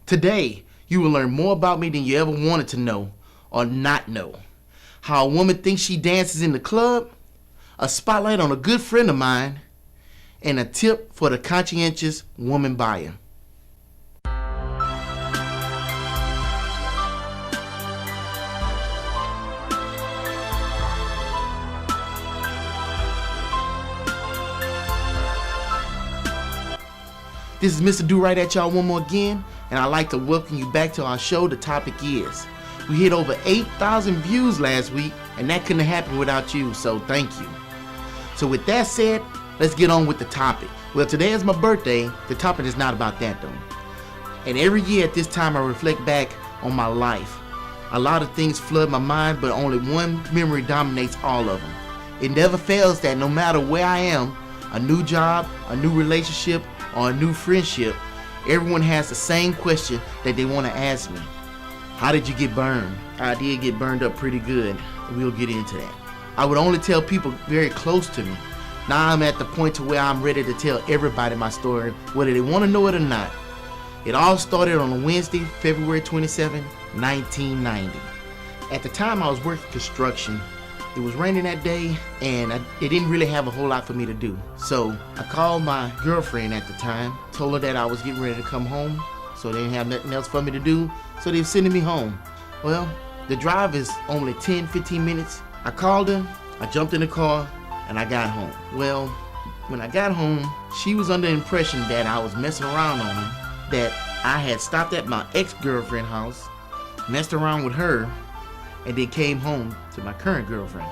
Today, you will learn more about me than you ever wanted to know or not know. How a woman thinks she dances in the club, a spotlight on a good friend of mine, and a tip for the conscientious woman buyer. This is Mr. Durite at y'all one more again, and I'd like to welcome you back to our show. The topic is, we hit over 8,000 views last week, and that couldn't have happened without you, so thank you. So with that said, let's get on with the topic. Well, today is my birthday. The topic is not about that though. And every year at this time I reflect back on my life. A lot of things flood my mind, but only one memory dominates all of them. It never fails that no matter where I am, a new job, a new relationship, or a new friendship, everyone has the same question that they want to ask me. How did you get burned? I did get burned up pretty good. We'll get into that. I would only tell people very close to me. Now I'm at the point to where I'm ready to tell everybody my story, whether they want to know it or not. It all started on a Wednesday, February 27, 1990. At the time I was working construction. It was raining that day, and it didn't really have a whole lot for me to do. So I called my girlfriend at the time, told her that I was getting ready to come home, so they didn't have nothing else for me to do, so they were sending me home. Well, the drive is only 10-15 minutes. I called her, I jumped in the car, and I got home. Well, when I got home, she was under the impression that I was messing around on her, that I had stopped at my ex-girlfriend's house, messed around with her, and then came home to my current girlfriend.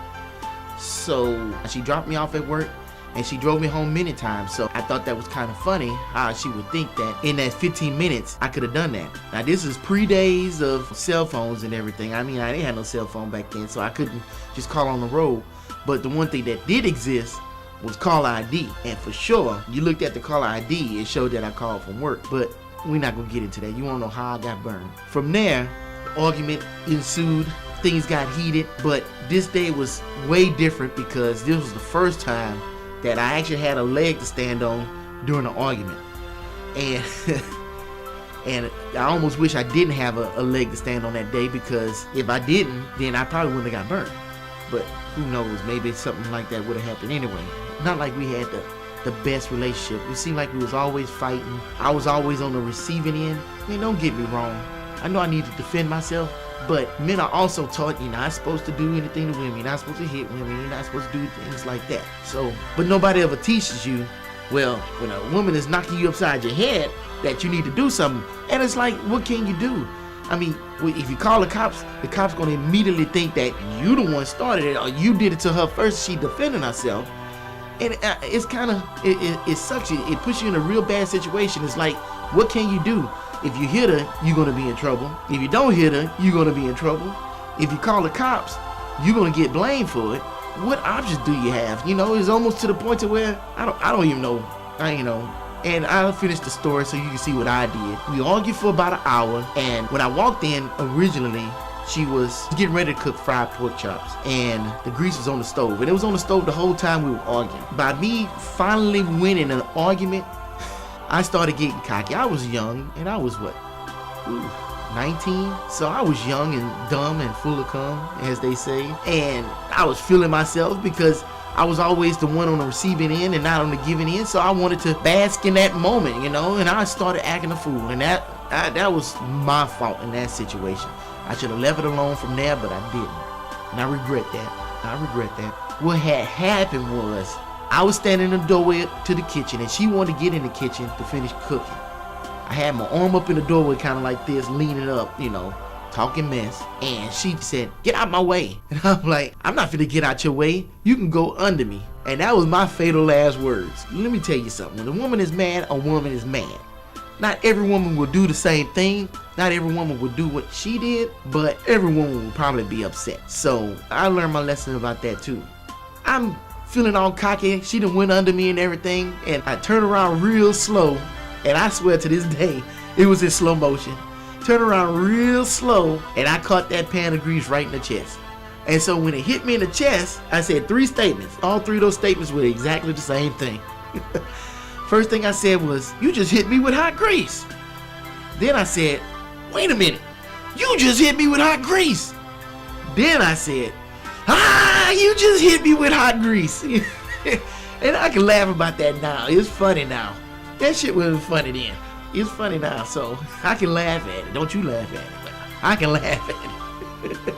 So she dropped me off at work and she drove me home many times. So I thought that was kind of funny how she would think that in that 15 minutes I could have done that. Now this is pre-days of cell phones and everything. I mean, I didn't have no cell phone back then, so I couldn't just call on the road. But the one thing that did exist was call ID. And for sure, you looked at the call ID, it showed that I called from work. But we're not gonna get into that. You wanna know how I got burned. From there, the argument ensued. Things got heated, but this day was way different because this was the first time that I actually had a leg to stand on during an argument. And and I almost wish I didn't have a leg to stand on that day, because if I didn't, then I probably wouldn't have got burned. But who knows, maybe something like that would have happened anyway. Not like we had the best relationship. It seemed like we was always fighting. I was always on the receiving end. I mean, don't get me wrong. I know I need to defend myself, but men are also taught you're not supposed to do anything to women. You're not supposed to hit women. You're not supposed to do things like that. So, but nobody ever teaches you, well, when a woman is knocking you upside your head, that you need to do something. And it's like, what can you do? I mean, if you call the cops going to immediately think that you the one started it, or you did it to her first, she defending herself. And it's kind of, it sucks you. It puts you in a real bad situation. It's like, what can you do? If you hit her, you're going to be in trouble. If you don't hit her, you're going to be in trouble. If you call the cops, you're going to get blamed for it. What options do you have? You know, it's almost to the point to where I don't even know. And I'll finish the story so you can see what I did. We argued for about an hour, and when I walked in originally, she was getting ready to cook fried pork chops, and the grease was on the stove. And it was on the stove the whole time we were arguing. By me finally winning an argument, I started getting cocky. I was young, and I was 19? So I was young and dumb and full of cum, as they say. And I was feeling myself because I was always the one on the receiving end and not on the giving end. So I wanted to bask in that moment, and I started acting a fool. And that was my fault in that situation. I should have left it alone from there, but I didn't. And I regret that. What had happened was, I was standing in the doorway to the kitchen, and she wanted to get in the kitchen to finish cooking. I had my arm up in the doorway kind of like this, leaning up, talking mess. And she said, "Get out my way." And I'm like, "I'm not finna get out your way. You can go under me." And that was my fatal last words. Let me tell you something. When a woman is mad, a woman is mad. Not every woman will do the same thing. Not every woman will do what she did, but every woman will probably be upset. So I learned my lesson about that too. I'm feeling all cocky. She done went under me and everything, and I turned around real slow, and I swear to this day it was in slow motion. Turned around real slow, and I caught that pan of grease right in the chest. And so when it hit me in the chest, I said 3 statements. All 3 of those statements were exactly the same thing. First thing I said was, "You just hit me with hot grease." Then I said, wait a minute, you just hit me with hot grease. Then I said, you just hit me with hot grease. And I can laugh about that now. It's funny now. That shit wasn't funny then. It's funny now, so I can laugh at it. Don't you laugh at it, but I can laugh at it.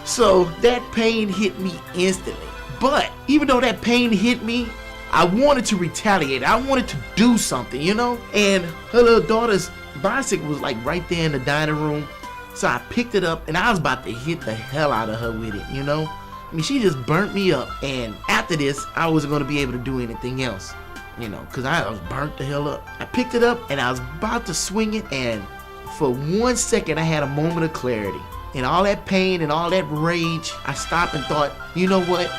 So that pain hit me instantly. But even though that pain hit me, I wanted to retaliate. I wanted to do something, you know? And her little daughter's bicycle was like right there in the dining room. So I picked it up and I was about to hit the hell out of her with it, you know? I mean, she just burnt me up. And after this, I wasn't going to be able to do anything else, you know, because I was burnt the hell up. I picked it up and I was about to swing it. And for 1 second, I had a moment of clarity. And all that pain and all that rage, I stopped and thought, you know what?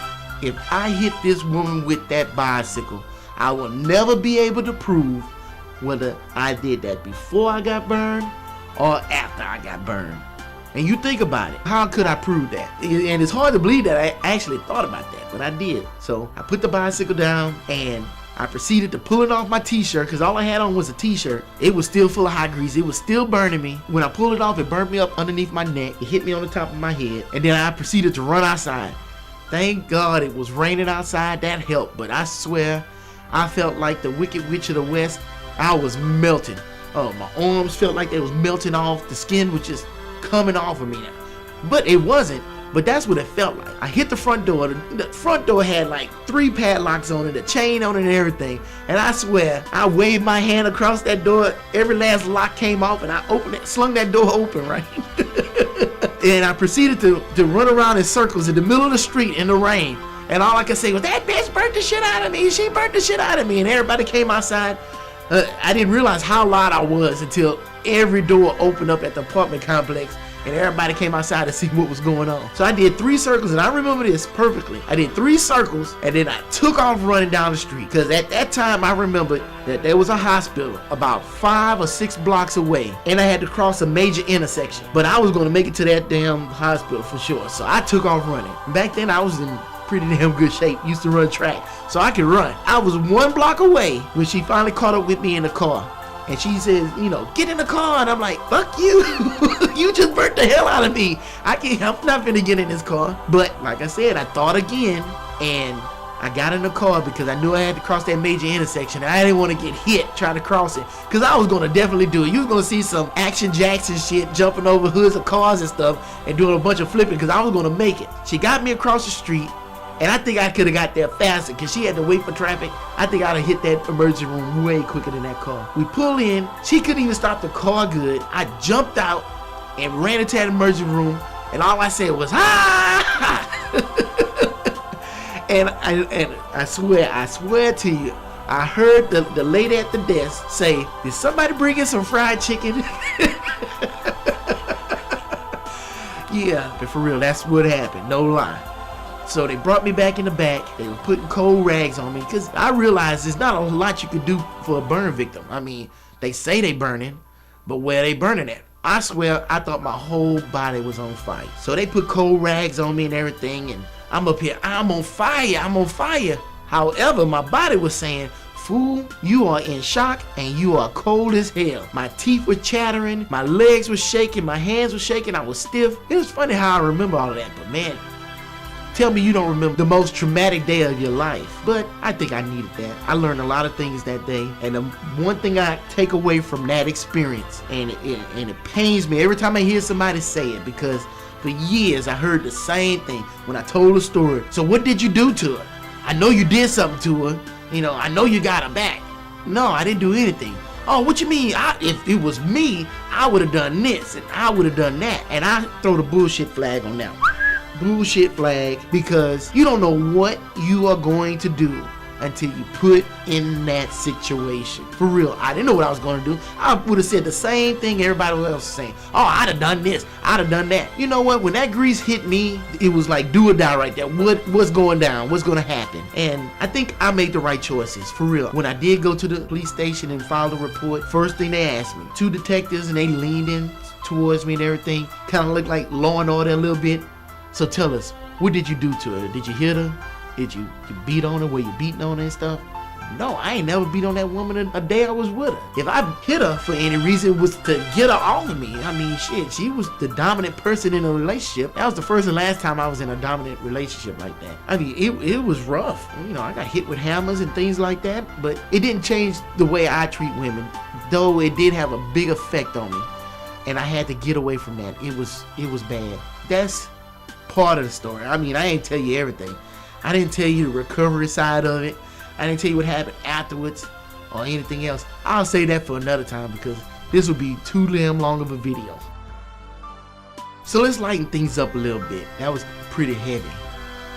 If I hit this woman with that bicycle, I will never be able to prove whether I did that before I got burned or after I got burned. And you think about it, how could I prove that? And it's hard to believe that I actually thought about that, but I did. So I put the bicycle down and I proceeded to pull it off my t-shirt, because all I had on was a t-shirt. It was still full of hot grease. It was still burning me. When I pulled it off, it burned me up underneath my neck. It hit me on the top of my head. And then I proceeded to run outside. Thank God it was raining outside. That helped. But I swear, I felt like the Wicked Witch of the West. I was melting. Oh, my arms felt like they was melting off. The skin was just coming off of me now. But it wasn't. But that's what it felt like. I hit the front door. The front door had like 3 padlocks on it, a chain on it and everything. And I swear, I waved my hand across that door. Every last lock came off and I opened it, slung that door open, right? And I proceeded to run around in circles in the middle of the street in the rain. And all I could say was, that bitch burnt the shit out of me. She burnt the shit out of me. And everybody came outside. I didn't realize how loud I was until every door opened up at the apartment complex. And everybody came outside to see what was going on. So I did 3 circles, and I remember this perfectly. I did 3 circles, and then I took off running down the street. Because at that time, I remembered that there was a hospital about 5 or 6 blocks away. And I had to cross a major intersection. But I was going to make it to that damn hospital for sure. So I took off running. Back then, I was in pretty damn good shape. Used to run track, so I could run. I was 1 block away when she finally caught up with me in the car. And she says, you know, get in the car. And I'm like, fuck you. You just burnt the hell out of me. I'm not gonna get in this car. But like I said, I thought again. And I got in the car because I knew I had to cross that major intersection. And I didn't want to get hit trying to cross it. Because I was going to definitely do it. You was going to see some Action Jackson shit jumping over hoods of cars and stuff. And doing a bunch of flipping because I was going to make it. She got me across the street. And I think I could have got there faster because she had to wait for traffic. I think I'd have hit that emergency room way quicker than that car. We pull in. She couldn't even stop the car good. I jumped out and ran into that emergency room. And all I said was, ah! and I swear to you, I heard the lady at the desk say, did somebody bring in some fried chicken? Yeah, but for real, that's what happened. No lie. So they brought me back in the back. They were putting cold rags on me because I realized there's not a lot you could do for a burn victim. I mean, they say they burning, but where they burning at? I swear, I thought my whole body was on fire. So they put cold rags on me and everything, and I'm up here, I'm on fire, I'm on fire. However, my body was saying, fool, you are in shock and you are cold as hell. My teeth were chattering, my legs were shaking, my hands were shaking, I was stiff. It was funny how I remember all of that, but man, tell me you don't remember the most traumatic day of your life. But I think I needed that. I learned a lot of things that day. And the one thing I take away from that experience, and it pains me every time I hear somebody say it, because for years I heard the same thing when I told a story. So what did you do to her? I know you did something to her. You know, I know you got her back. No, I didn't do anything. Oh, what you mean? If it was me, I would have done this and I would have done that. And I throw the bullshit flag on that one. Bullshit flag, because you don't know what you are going to do until you put in that situation. For real, I didn't know what I was going to do. I would have said the same thing everybody else was saying. Oh, I'd have done this, I'd have done that. You know what? When that grease hit me, it was like do or die right there. What's going down? What's going to happen? And I think I made the right choices, for real. When I did go to the police station and file the report, first thing they asked me, 2 detectives, and they leaned in towards me and everything, kind of looked like Law and Order a little bit. So tell us, what did you do to her? Did you hit her? Did you beat on her? Were you beating on her and stuff? No, I ain't never beat on that woman a day I was with her. If I hit her for any reason, it was to get her off of me. I mean, shit, she was the dominant person in a relationship. That was the first and last time I was in a dominant relationship like that. I mean, it was rough. You know, I got hit with hammers and things like that, but it didn't change the way I treat women, though it did have a big effect on me. And I had to get away from that. It was bad. That's part of the story. I mean, I ain't tell you everything. I didn't tell you the recovery side of it. I didn't tell you what happened afterwards or anything else. I'll say that for another time because this will be too damn long of a video. So let's lighten things up a little bit. That was pretty heavy.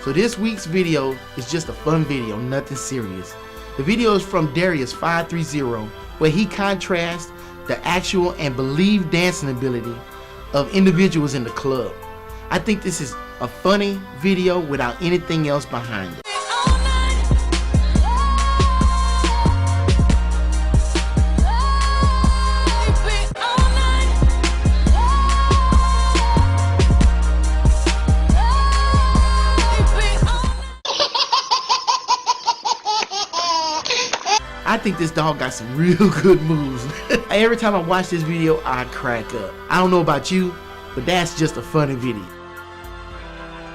So this week's video is just a fun video, nothing serious. The video is from Darius530, where he contrasts the actual and believed dancing ability of individuals in the club. I think this is a funny video without anything else behind it. I think this dog got some real good moves. Every time I watch this video, I crack up. I don't know about you, but that's just a funny video.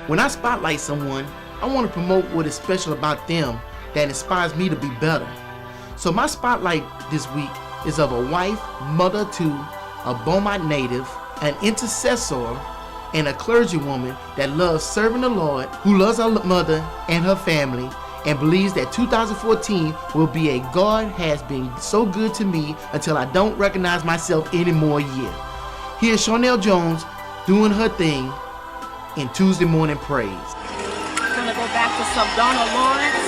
When I spotlight someone, I want to promote what is special about them that inspires me to be better. So my spotlight this week is of a wife, mother to a Beaumont native, an intercessor, and a clergywoman that loves serving the Lord, who loves her mother and her family, and believes that 2014 will be a God has been so good to me until I don't recognize myself anymore year. Here's Chanel Jones doing her thing in Tuesday Morning Praise. We're gonna go back to some Donna Lawrence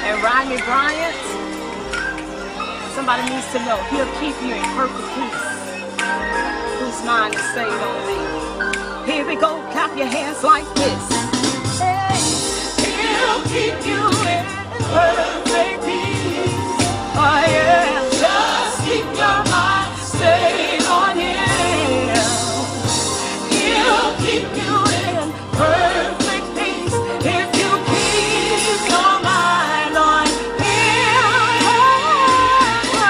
and Rodney Bryant. Somebody needs to know He'll keep you in perfect peace, whose mind is stayed on me. Here we go, clap your hands like this. He'll keep you in perfect peace. Oh yeah, just keep your mind stayed on Him. He'll keep you in perfect peace if you keep your mind on Him. Oh,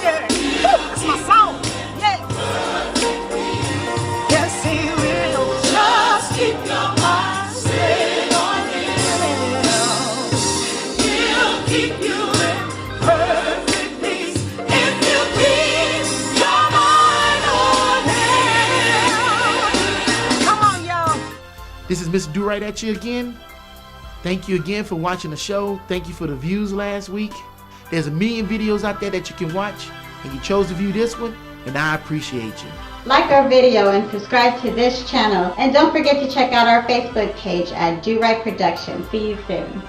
yeah, that's my song. Yeah. Yes, He will. Just keep your mind stayed on Him. He'll keep you in perfect peace if you keep your mind on Him. Come on, y'all. This is Mr. Durite at you again. Thank you again for watching the show. Thank you for the views last week. There's a million videos out there that you can watch, and you chose to view this one, and I appreciate you. Like our video and subscribe to this channel. And don't forget to check out our Facebook page at Durite Productions. See you soon.